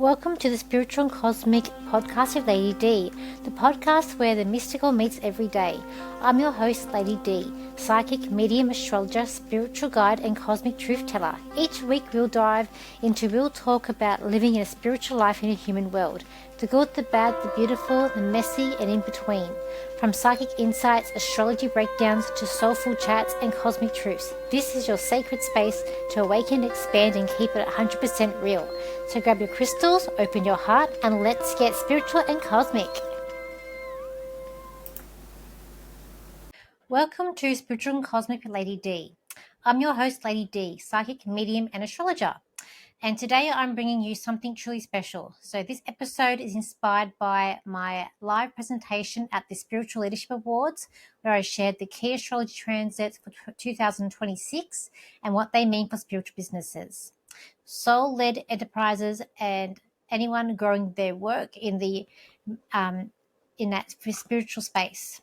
Welcome to the Spiritual and Cosmic Podcast with Lady D, the podcast where the mystical meets every day. I'm your host, Lady D, psychic, medium, astrologer, spiritual guide, and cosmic truth teller. Each week we'll dive into real talk about living in a spiritual life in a human world. The good, the bad, the beautiful, the messy, and in between. From psychic insights, astrology breakdowns, to soulful chats and cosmic truths. This is your sacred space to awaken, expand, and keep it 100% real. So grab your crystals, open your heart, and let's get spiritual and cosmic. Welcome to Spiritual and Cosmic with Lady D. I'm your host, Lady D, psychic, medium, and astrologer. And today I'm bringing you something truly special. So this episode is inspired by my live presentation at the Spiritual Leadership Awards, where I shared the key astrology transits for 2026 and what they mean for spiritual businesses, soul-led enterprises, and anyone growing their work in that spiritual space.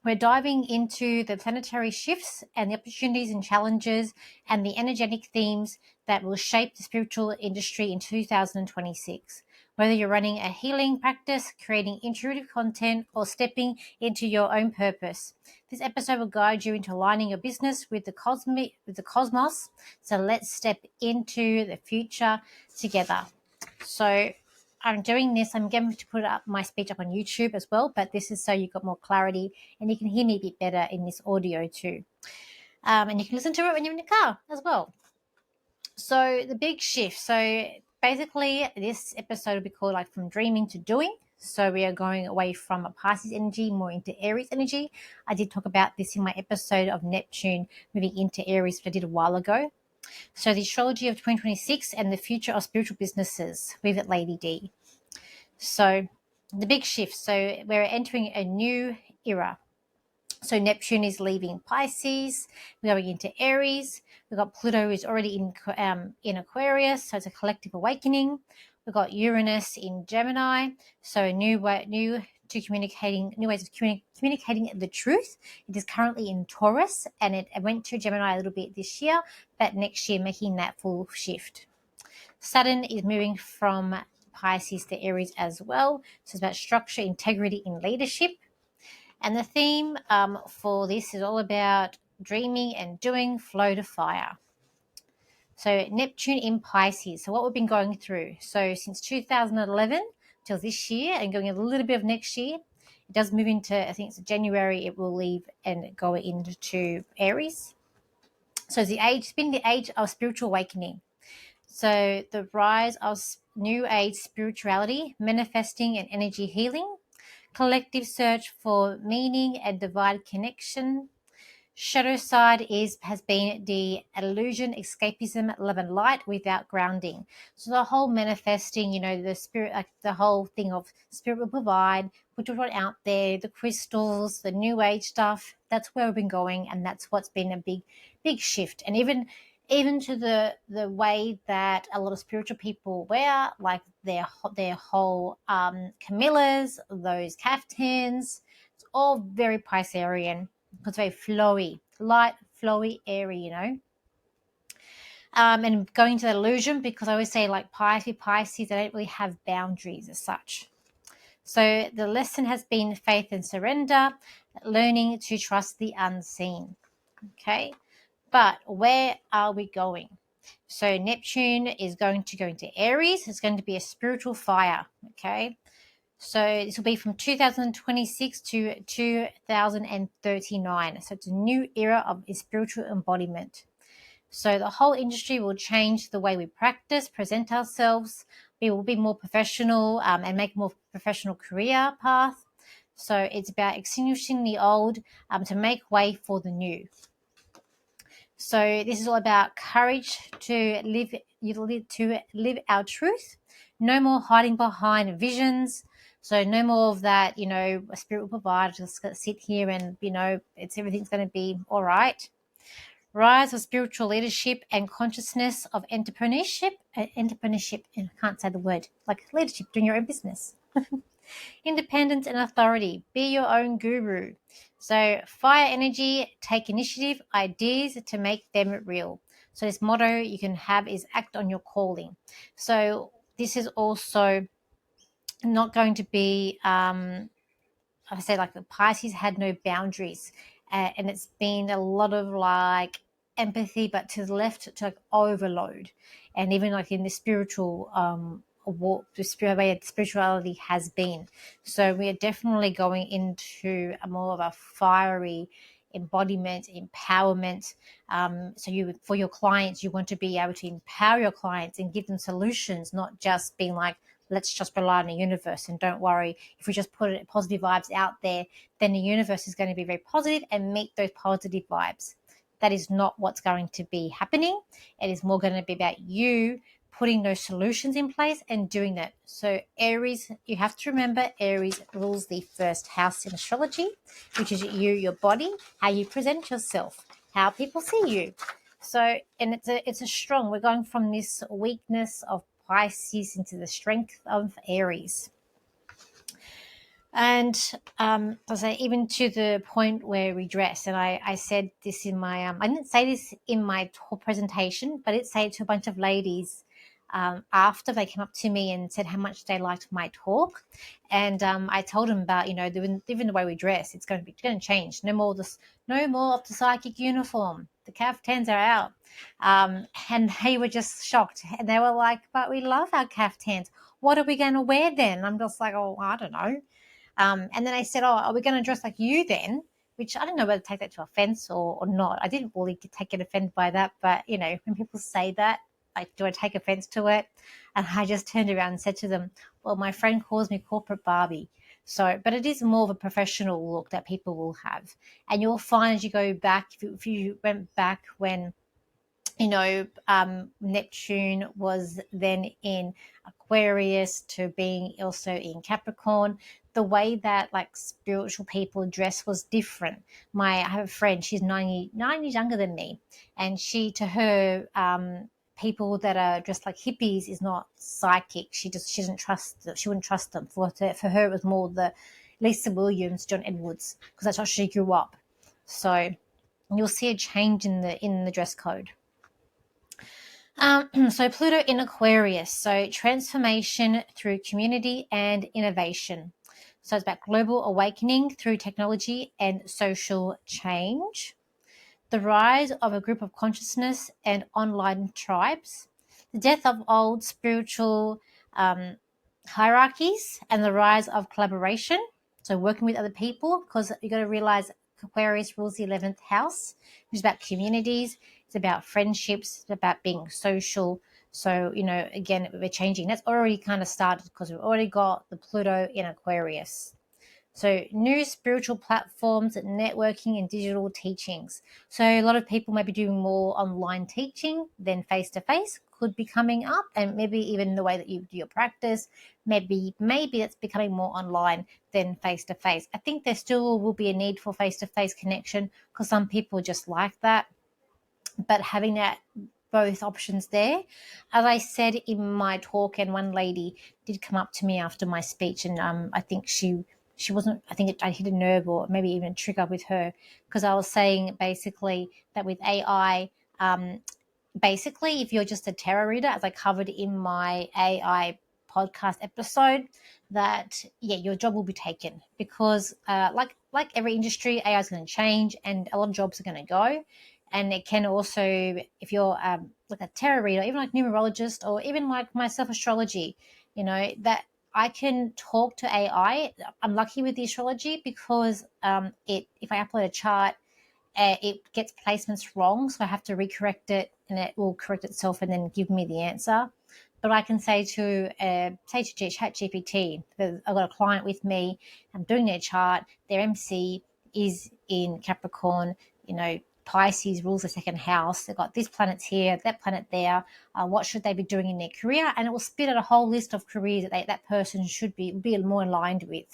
We're diving into the planetary shifts and the opportunities and challenges and the energetic themes that will shape the spiritual industry in 2026. Whether you're running a healing practice, creating intuitive content, or stepping into your own purpose, this episode will guide you into aligning your business with the cosmos. So let's step into the future together. So I'm doing this. I'm going to put up my speech up on YouTube as well, but this is so you've got more clarity and you can hear me a bit better in this audio too. And you can listen to it when you're in the car as well. So the big shift. So basically this episode will be called like From Dreaming to Doing. So we are going away from a Pisces energy more into Aries energy. I did talk about this in my episode of Neptune moving into Aries, which I did a while ago. So the astrology of 2026 and the future of spiritual businesses with Lady D. So the big shift. So we're entering a new era. So Neptune is leaving Pisces. We're going into Aries. We've got Pluto is already in Aquarius. So it's a collective awakening. We've got Uranus in Gemini. So new ways of communicating the truth. It is currently in Taurus, and it went to Gemini a little bit this year, but next year making that full shift. Saturn is moving from Pisces to Aries as well. So it's about structure, integrity, and leadership. And the theme for this is all about dreaming and doing, flow to fire. So Neptune in Pisces. So what we've been going through. So since 2011 till this year and going a little bit of next year, it does move into, I think it's January, it will leave and go into Aries. So it's been the age of spiritual awakening. So the rise of new age spirituality, manifesting and energy healing, collective search for meaning and divine connection. Shadow side has been the illusion, escapism, love and light without grounding. So the whole manifesting, the spirit, like the whole thing of spirit will provide, put it out there, the crystals, the new age stuff, that's where we've been going, and that's what's been a big shift. And even to the way that a lot of spiritual people wear, like their whole camillas, those caftans, it's all very Piscean. It's very flowy, light, flowy, airy, and going to the illusion, because I always say like Pisces, they don't really have boundaries as such. So the lesson has been faith and surrender, learning to trust the unseen. Okay, but where are we going? So Neptune is going to go into Aries. It's going to be a spiritual fire. Okay, so this will be from 2026 to 2039. So it's a new era of spiritual embodiment. So the whole industry will change the way we practice, present ourselves. We will be more professional and make a more professional career path. So it's about extinguishing the old to make way for the new. So this is all about courage to live our truth. No more hiding behind visions. So no more of that, a spirit will provide, just sit here and, everything's going to be all right. Rise of spiritual leadership and consciousness of entrepreneurship. Entrepreneurship, and I can't say the word, like leadership, doing your own business. Independence and authority. Be your own guru. So fire energy, take initiative, ideas to make them real. So this motto you can have is act on your calling. So this is also not going to be, I say, like the Pisces had no boundaries, and it's been a lot of like empathy, but to the left to like overload, and even like in the spiritual walk, the spirit way spirituality has been. So we are definitely going into a more of a fiery embodiment, empowerment. So you, for your clients, you want to be able to empower your clients and give them solutions, not just being like, let's just rely on the universe and don't worry. If we just put positive vibes out there, then the universe is going to be very positive and meet those positive vibes. That is not what's going to be happening. It is more going to be about you putting those solutions in place and doing that. So Aries, you have to remember, Aries rules the first house in astrology, which is you, your body, how you present yourself, how people see you. So, and it's a strong, we're going from this weakness of Pisces into the strength of Aries. And I say, even to the point where we dress, and I said this in my, I didn't say this in my whole presentation, but I did say it to a bunch of ladies after they came up to me and said how much they liked my talk. And I told them about, even the way we dress, it's going to change. No more of the psychic uniform. The caftans are out. And they were just shocked. And they were like, but we love our caftans. What are we going to wear then? I'm just like, oh, I don't know. And then I said, oh, are we going to dress like you then? Which I don't know whether to take that to offense or not. I didn't really take it offended by that. But, when people say that, like, do I take offense to it? And I just turned around and said to them, well, my friend calls me corporate Barbie. So, but it is more of a professional look that people will have. And you'll find as you go back, if you went back when, Neptune was then in Aquarius to being also in Capricorn, the way that like spiritual people dress was different. I have a friend, she's 9 years younger than me, and to her, people that are dressed like hippies is not psychic. She wouldn't trust them. For her, it was more the Lisa Williams, John Edwards, because that's how she grew up. So you'll see a change in the dress code. So Pluto in Aquarius, so transformation through community and innovation. So it's about global awakening through technology and social change. The rise of a group of consciousness and online tribes. The death of old spiritual hierarchies and the rise of collaboration. So working with other people, because you got to realize Aquarius rules the 11th house, which is about communities. It's about friendships. It's about being social. So, again, we're changing. That's already kind of started because we've already got the Pluto in Aquarius. So new spiritual platforms, networking and digital teachings. So a lot of people may be doing more online teaching than face-to-face could be coming up, and maybe even the way that you do your practice, maybe it's becoming more online than face-to-face. I think there still will be a need for face-to-face connection because some people just like that, but having that both options there. As I said in my talk, and one lady did come up to me after my speech, and I think she wasn't, I think I hit a nerve or maybe even a trigger with her, because I was saying basically that with AI, basically if you're just a tarot reader, as I covered in my AI podcast episode, that your job will be taken because like every industry, AI is going to change and a lot of jobs are going to go. And it can also, if you're like a tarot reader, even like numerologist, or even like myself, astrology, that I can talk to AI. I'm lucky with the astrology because if I upload a chart, it gets placements wrong, so I have to recorrect it, and it will correct itself and then give me the answer. But I can say to ChatGPT, I've got a client with me, I'm doing their chart, their MC is in Capricorn, Pisces rules the second house. They've got this planet's here, that planet there. What should they be doing in their career? And it will spit out a whole list of careers that person should be more aligned with.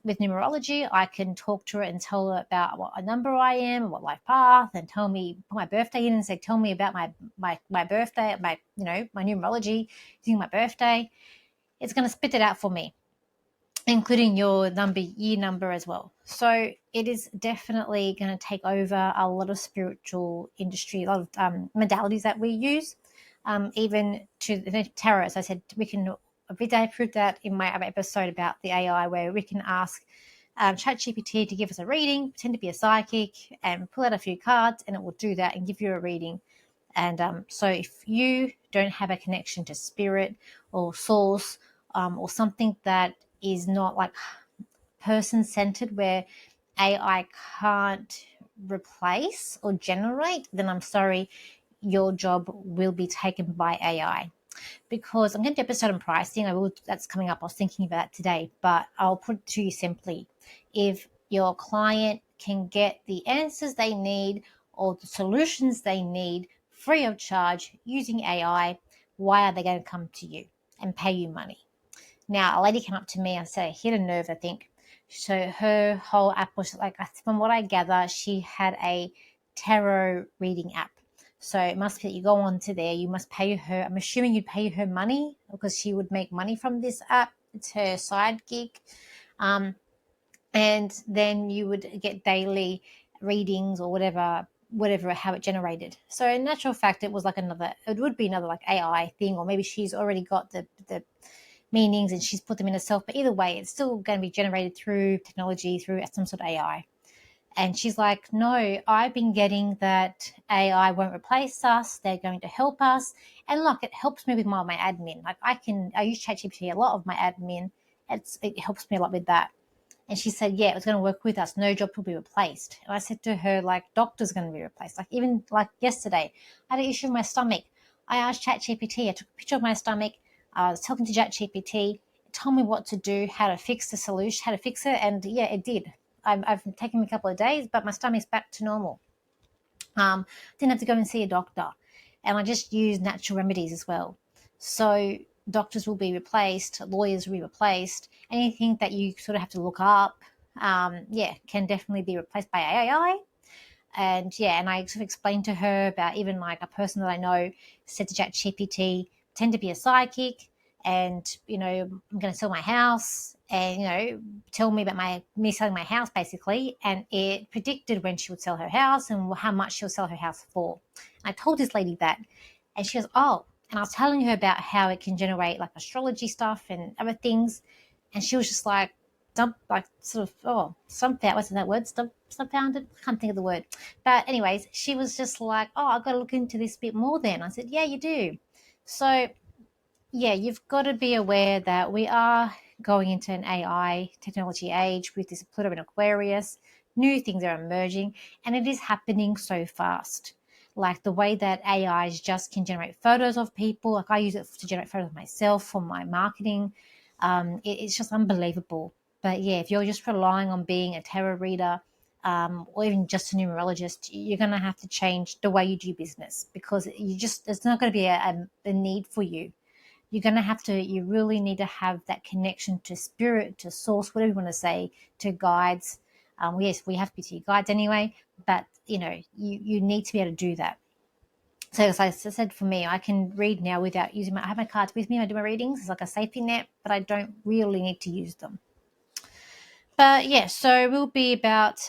With numerology, I can talk to her and tell her about what a number I am, what life path, and put my birthday in and say, tell me about my birthday, my numerology using my birthday. It's going to spit it out for me, including your year number as well. So it is definitely going to take over a lot of spiritual industry, a lot of modalities that we use. even to the tarot. As I said, we can. I proved that in my other episode about the AI, where we can ask ChatGPT to give us a reading, pretend to be a psychic, and pull out a few cards, and it will do that and give you a reading. And so if you don't have a connection to spirit or source, or something that is not like person-centered, where AI can't replace or generate, then I'm sorry, your job will be taken by AI. Because I'm going to do an episode on pricing. That's coming up. I was thinking about that today, but I'll put it to you simply. If your client can get the answers they need or the solutions they need free of charge using AI, why are they going to come to you and pay you money? Now, a lady came up to me and said, hit a nerve, I think. So her whole app was like, from what I gather, she had a tarot reading app. So it must be that you go on to there, you must pay her. I'm assuming you'd pay her money because she would make money from this app. It's her side gig. And then you would get daily readings or whatever, how it generated. So in natural fact, it would be another like AI thing, or maybe she's already got the meanings and she's put them in herself. But either way, it's still going to be generated through technology, through some sort of AI. And she's like, no, I've been getting that AI won't replace us. They're going to help us. And look, it helps me with my admin. Like I use ChatGPT a lot of my admin. It helps me a lot with that. And she said, yeah, it was going to work with us. No job will be replaced. And I said to her, like, doctor's going to be replaced. Like even like yesterday, I had an issue with my stomach. I asked ChatGPT. I took a picture of my stomach. I was talking to ChatGPT. It told me what to do, how to fix the solution, how to fix it. And yeah, it did. I've taken me a couple of days, but my stomach's back to normal. Didn't have to go and see a doctor. And I just use natural remedies as well. So doctors will be replaced, lawyers will be replaced. Anything that you sort of have to look up, can definitely be replaced by AI. And I sort of explained to her about even like a person that I know said to ChatGPT, pretend to be a psychic, and I'm going to sell my house, and tell me about me selling my house basically. And it predicted when she would sell her house and how much she'll sell her house for. And I told this lady that, and she goes, oh. And I was telling her about how it can generate like astrology stuff and other things, and she was just like, wasn't that word? Dumbfounded? I can't think of the word. But anyways, she was just like, oh, I've got to look into this a bit more then. I said, yeah, you do. So yeah, you've got to be aware that we are going into an AI technology age with this Pluto and Aquarius. New things are emerging, and it is happening so fast. Like the way that AIs just can generate photos of people. Like I use it to generate photos of myself for my marketing. It's just unbelievable. But yeah, if you're just relying on being a tarot reader, or even just a numerologist, you're going to have to change the way you do business, because there's not going to be a need for you. You really need to have that connection to spirit, to source, whatever you want to say, to guides. Yes, we have to be to your guides anyway, but you need to be able to do that. So as I said, for me, I can read now without I have my cards with me. I do my readings. It's like a safety net, but I don't really need to use them. But yeah, so we'll be about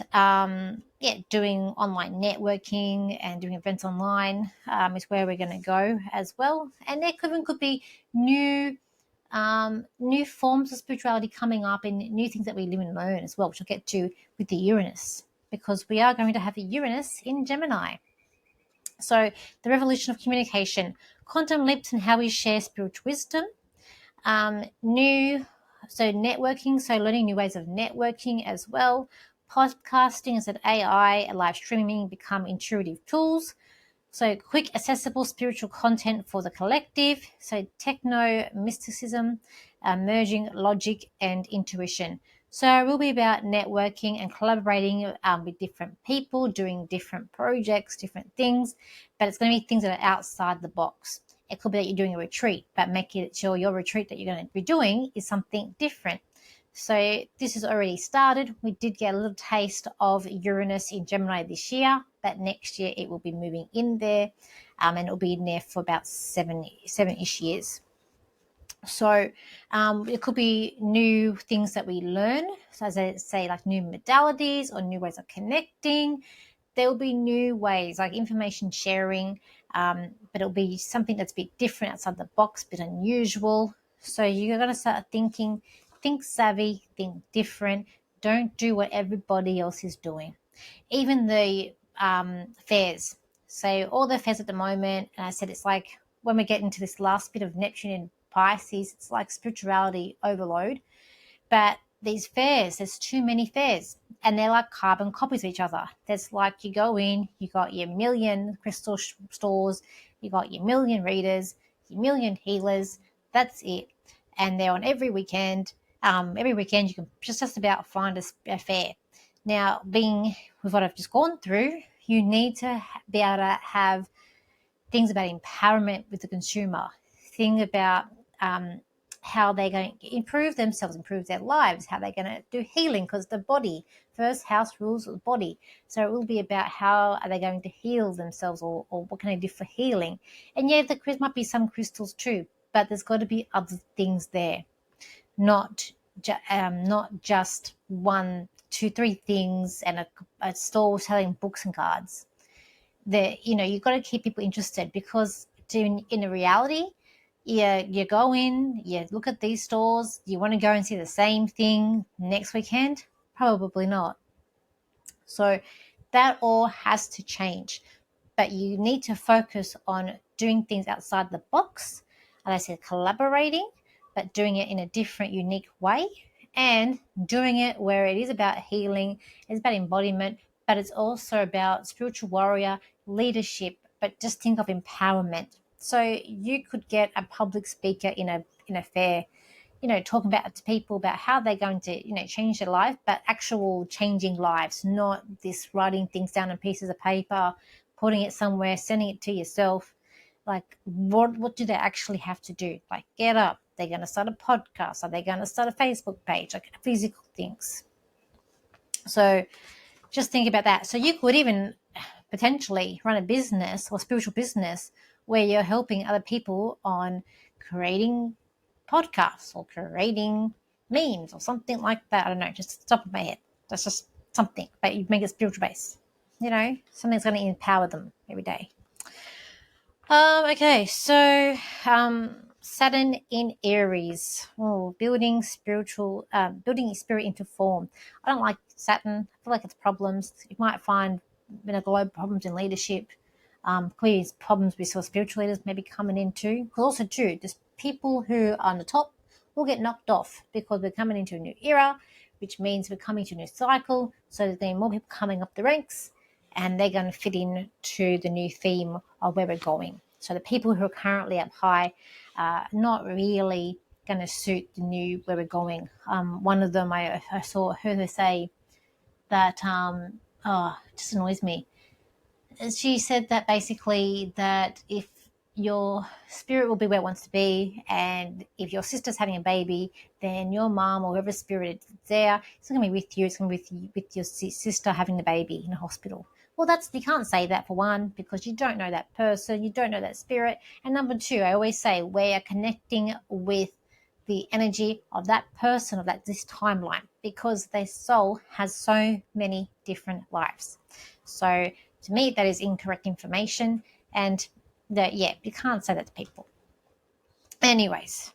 doing online networking and doing events online is where we're going to go as well. And there could be new forms of spirituality coming up, and new things that we live and learn as well, which I'll get to with the Uranus, because we are going to have a Uranus in Gemini. So the revolution of communication, quantum leaps and how we share spiritual wisdom, networking, so learning new ways of networking as well. Podcasting as an AI and live streaming become intuitive tools. So quick, accessible spiritual content for the collective. So techno, mysticism, merging logic and intuition. So it will be about networking and collaborating with different people, doing different projects, different things, but it's going to be things that are outside the box. It could be that you're doing a retreat, but make it sure your retreat that you're going to be doing is something different. So this has already started. We did get a little taste of Uranus in Gemini this year, but next year it will be moving in there, and it will be in there for about seven-ish years. So it could be new things that we learn. So as I say, like new modalities or new ways of connecting. There will be new ways like information sharing. but it'll be something that's a bit different, outside the box, a bit unusual. So you're going to start thinking, think savvy, think different. Don't do what everybody else is doing. Even the fairs. So all the fairs at the moment, and I said it's like when we get into this last bit of Neptune in Pisces, it's like spirituality overload. But these fairs, there's too many fairs, and they're like carbon copies of each other. There's like, you go in, you got your million crystal stores, you got your million readers, your million healers. That's it, and they're on every weekend. Every weekend you can just about find a fair. Now, being with what I've just gone through, you need to be able to have things about empowerment with the consumer. Think about how they're going to improve themselves, improve their lives, how they're going to do healing, because the body, first house rules the body. So it will be about how are they going to heal themselves, or what can they do for healing. And yeah, there might be some crystals too, but there's got to be other things there, not just one, two, three things and a store selling books and cards. You've got to keep people interested, because in a reality, you go in, you look at these stores, you want to go and see the same thing next weekend? Probably not. So that all has to change, but you need to focus on doing things outside the box. As I said, collaborating, but doing it in a different, unique way, and doing it where it is about healing, it's about embodiment, but it's also about spiritual warrior leadership. But just think of empowerment. So you could get a public speaker in a fair, talking about to people about how they're going to, change their life, but actual changing lives, not this writing things down on pieces of paper, putting it somewhere, sending it to yourself. Like, what do they actually have to do? Like, get up. They're going to start a podcast. Are they going to start a Facebook page? Like, physical things. So just think about that. So you could even potentially run a business or spiritual business where you're helping other people on creating podcasts or creating memes or something like that. I don't know, just top of my head. That's just something, but you make it spiritual based. Something that's going to empower them every day. Okay, so Saturn in Aries. Oh, building building spirit into form. I don't like Saturn. I feel like it's problems. You might find global problems in leadership. Clearly, problems with spiritual leaders maybe coming in too. Because also too, there's people who are on the top will get knocked off because we're coming into a new era, which means we're coming to a new cycle. So there's more people coming up the ranks, and they're going to fit in to the new theme of where we're going. So the people who are currently up high are not really going to suit the new where we're going. One of them, I heard her say that, it just annoys me. She said that basically that if your spirit will be where it wants to be, and if your sister's having a baby, then your mom or whoever spirit is there, it's not going to be with you. It's going to be with your sister having the baby in a hospital. Well, you can't say that, for one, because you don't know that person, you don't know that spirit. And number two, I always say we are connecting with the energy of that person, of this timeline, because their soul has so many different lives. So to me, that is incorrect information, and you can't say that to people. Anyways,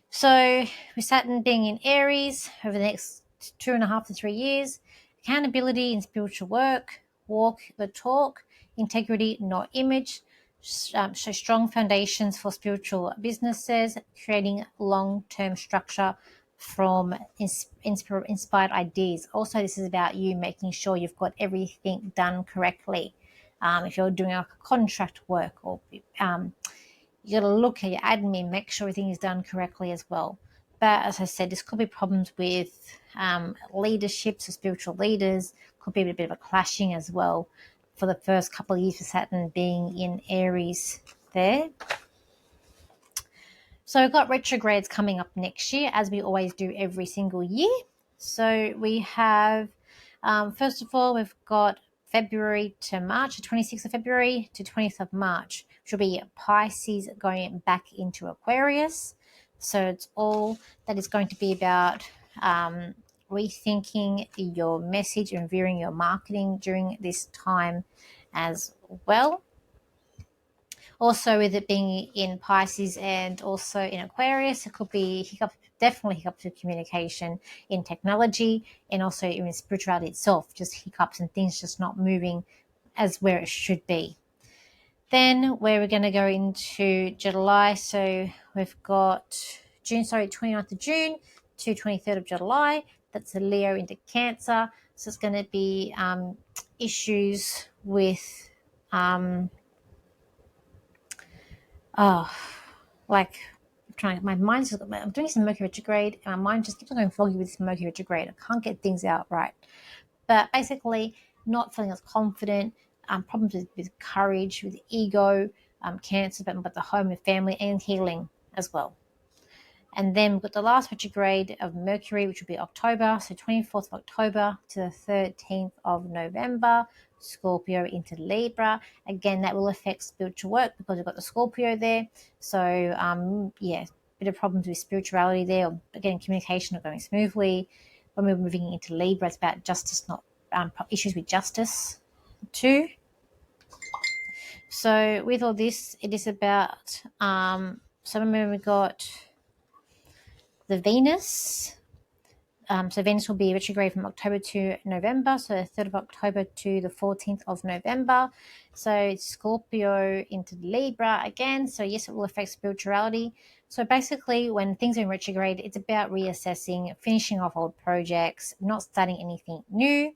so with Saturn being in Aries over the next 2.5 to 3 years, accountability in spiritual work, walk the talk, integrity, not image. So strong foundations for spiritual businesses, creating long-term structure from inspired ideas. Also, this is about you making sure you've got everything done correctly. If you're doing a contract work, or you got to look at your admin, make sure everything is done correctly as well. But as I said, this could be problems with leadership, so spiritual leaders, could be a bit of a clashing as well for the first couple of years for Saturn being in Aries there. So we've got retrogrades coming up next year, as we always do every single year. So we have, first of all, we've got February to March, the 26th of February to 20th of March, which will be Pisces going back into Aquarius. So it's all that is going to be about rethinking your message and reviewing your marketing during this time as well. Also, with it being in Pisces and also in Aquarius, it could be definitely hiccups with communication, in technology, and also in spirituality itself, just hiccups and things just not moving as where it should be. Then where we're going to go into July, so we've got 29th of June to 23rd of July. That's a Leo into Cancer. So it's going to be issues with like I'm doing some Mercury retrograde, and my mind just keeps on going foggy with this Mercury retrograde. I can't get things out right. But basically, not feeling as confident, problems with courage, with ego, cancer, but the home and family and healing as well. And then we've got the last retrograde of Mercury, which will be October, so 24th of October to the 13th of November, Scorpio into Libra. Again, that will affect spiritual work because we've got the Scorpio there. So, bit of problems with spirituality there, or again, communication not going smoothly. When we're moving into Libra, it's about justice, not issues with justice too. So with all this, it is about, so remember we got the Venus. So Venus will be retrograde from October to November, so the 3rd of October to the 14th of November. So it's Scorpio into Libra again. So yes, it will affect spirituality. So basically, when things are in retrograde, it's about reassessing, finishing off old projects, not starting anything new.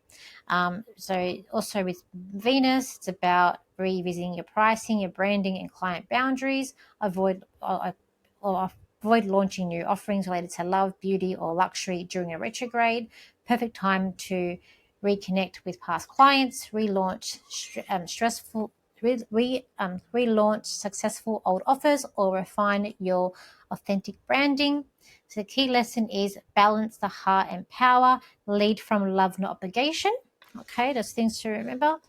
So also with Venus, it's about revisiting your pricing, your branding, and client boundaries. Avoid launching new offerings related to love, beauty, or luxury during a retrograde. Perfect time to reconnect with past clients, relaunch successful old offers, or refine your authentic branding. So the key lesson is balance the heart and power, lead from love, not obligation. Okay, there's things to remember.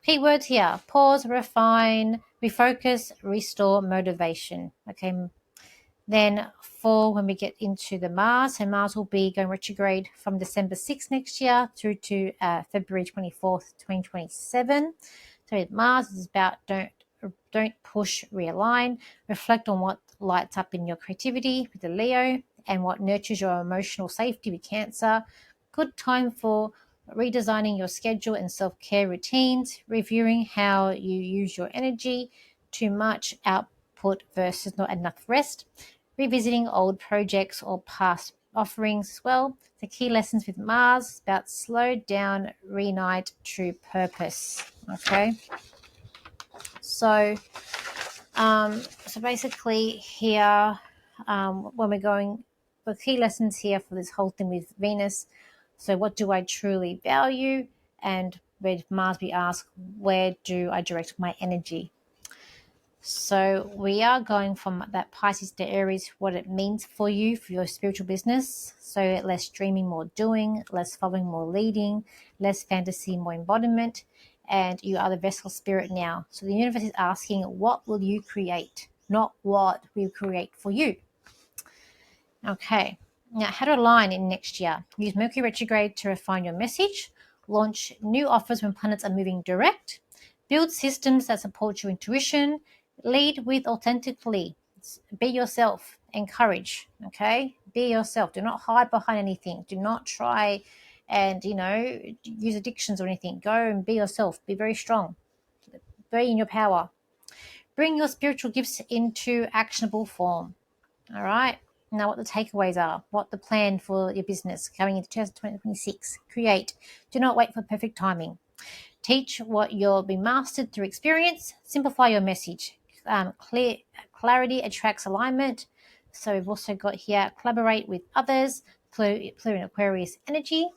Keywords here: pause, refine, refocus, restore, motivation. Okay, then for when we get into the Mars, so Mars will be going retrograde from December 6th next year through to February 24th, 2027. So Mars is about don't push, realign, reflect on what lights up in your creativity with the Leo and what nurtures your emotional safety with Cancer. Good time for redesigning your schedule and self-care routines, reviewing how you use your energy, too much output versus not enough rest, revisiting old projects or past offerings as well. The key lessons with Mars is about slow down, reignite true purpose. Okay. So basically here, when we're going, the key lessons here for this whole thing with Venus. So what do I truly value? And with Mars, we ask, where do I direct my energy? So we are going from that Pisces to Aries, what it means for you, for your spiritual business. So less dreaming, more doing, less following, more leading, less fantasy, more embodiment. And you are the vessel spirit now. So the universe is asking, what will you create? Not what will create for you. Okay. Now, how to align in next year. Use Mercury retrograde to refine your message. Launch new offers when planets are moving direct. Build systems that support your intuition. Lead with authentically. Be yourself. Encourage. Okay? Be yourself. Do not hide behind anything. Do not try and, use addictions or anything. Go and be yourself. Be very strong. Be in your power. Bring your spiritual gifts into actionable form. All right. Now, what the takeaways are, what the plan for your business going into 2026. Create. Do not wait for perfect timing. Teach what you'll be mastered through experience. Simplify your message. Clarity attracts alignment. So we've also got here, collaborate with others. Clear in Aquarius energy.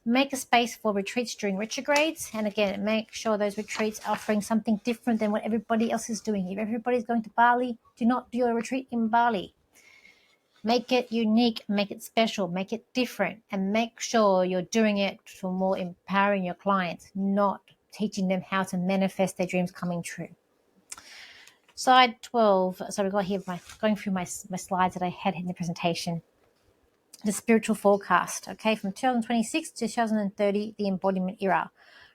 Make a space for retreats during retrogrades. And again, make sure those retreats are offering something different than what everybody else is doing. If everybody's going to Bali, do not do a retreat in Bali. Make it unique, make it special, make it different, and make sure you're doing it for more empowering your clients, not teaching them how to manifest their dreams coming true. Slide 12. So we've got here, going through my slides that I had in the presentation. The spiritual forecast, okay, from 2026 to 2030, the embodiment era.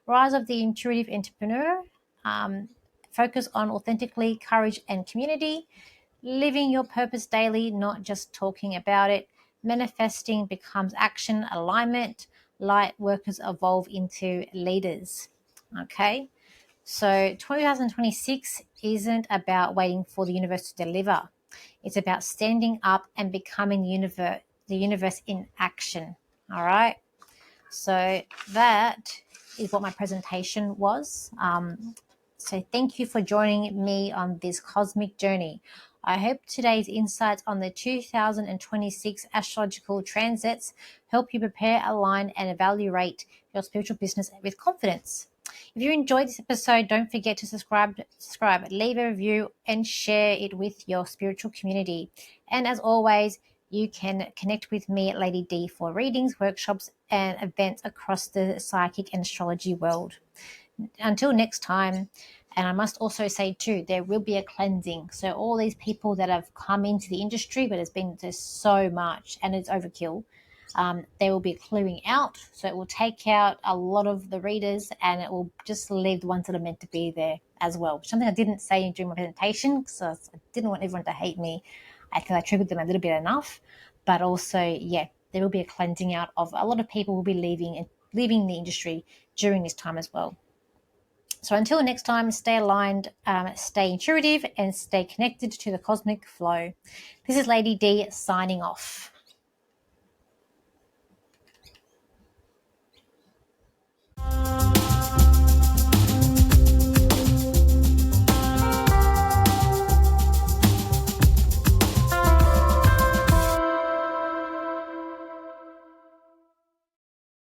Rise of the intuitive entrepreneur. Focus on authentically courage and community. Living your purpose daily, not just talking about it. Manifesting becomes action, alignment. Light workers evolve into leaders. Okay, so 2026 isn't about waiting for the universe to deliver. It's about standing up and becoming the universe in action. All right. So that is what my presentation was. So thank you for joining me on this cosmic journey. I hope today's insights on the 2026 astrological transits help you prepare, align, and evaluate your spiritual business with confidence. If you enjoyed this episode, don't forget to subscribe, leave a review, and share it with your spiritual community. And as always, you can connect with me at Lady D for readings, workshops, and events across the psychic and astrology world. Until next time, and I must also say too, there will be a cleansing. So all these people that have come into the industry, but there's so much and it's overkill. They will be clearing out. So it will take out a lot of the readers and it will just leave the ones that are meant to be there as well. Something I didn't say during my presentation because I didn't want everyone to hate me. I think I triggered them a little bit enough. But also, yeah, there will be a cleansing out of a lot of people will be leaving the industry during this time as well. So until next time, stay aligned, stay intuitive, and stay connected to the cosmic flow. This is Lady D signing off.